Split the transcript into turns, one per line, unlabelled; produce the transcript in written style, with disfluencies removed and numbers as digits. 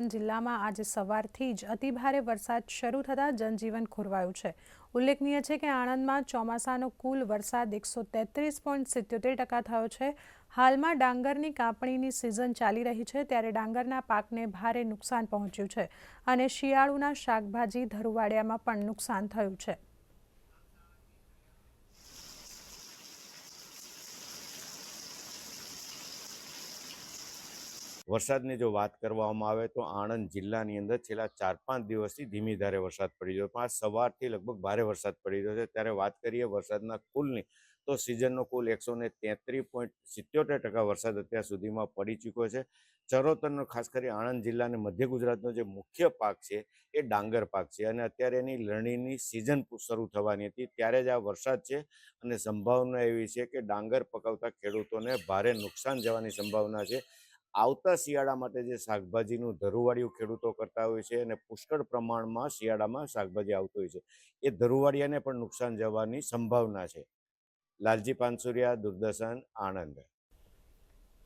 આણંદ જિલ્લામાં આજે સવારથી જ અતિભારે વરસાદ શરૂ થતાં જનજીવન ખોરવાયું છે। ઉલ્લેખનીય છે કે આણંદમાં ચોમાસાનો કુલ વરસાદ 133.77% થયો છે। હાલમાં ડાંગરની કાપણીની સિઝન ચાલી રહી છે, ત્યારે ડાંગરના પાકને ભારે નુકસાન પહોંચ્યું છે અને શિયાળુના શાકભાજી ધરુવાડિયામાં પણ નુકસાન થયું છે।
વરસાદની જો વાત કરવામાં આવે તો આણંદ જિલ્લાની અંદર છેલ્લા 4-5 દિવસથી ધીમી ધારે વરસાદ પડી રહ્યો છે। આ સવારથી લગભગ ભારે વરસાદ પડી રહ્યો છે। ત્યારે વાત કરીએ વરસાદના કુલની તો સિઝનનો કુલ 133.77% વરસાદ અત્યાર સુધીમાં પડી ચૂક્યો છે। ચરોતરનો ખાસ કરી આણંદ જિલ્લા અને મધ્ય ગુજરાતનો જે મુખ્ય પાક છે એ ડાંગર પાક છે અને અત્યારે એની લણણીની સિઝન શરૂ થવાની હતી ત્યારે જ આ વરસાદ છે અને સંભાવના એવી છે કે ડાંગર પકવતા ખેડૂતોને ભારે નુકસાન જવાની સંભાવના છે। આવતા શિયાળા માટે જે શાકભાજીનું ધરુવાડિયું ખેડૂતો કરતા હોય છે અને પુષ્કળ પ્રમાણમાં શિયાળામાં શાકભાજી આવતું હોય છે, એ ધરુવાડિયાને પણ નુકસાન જવાની સંભાવના છે। લાલજી પાનસુરિયા, દૂરદર્શન, આણંદ।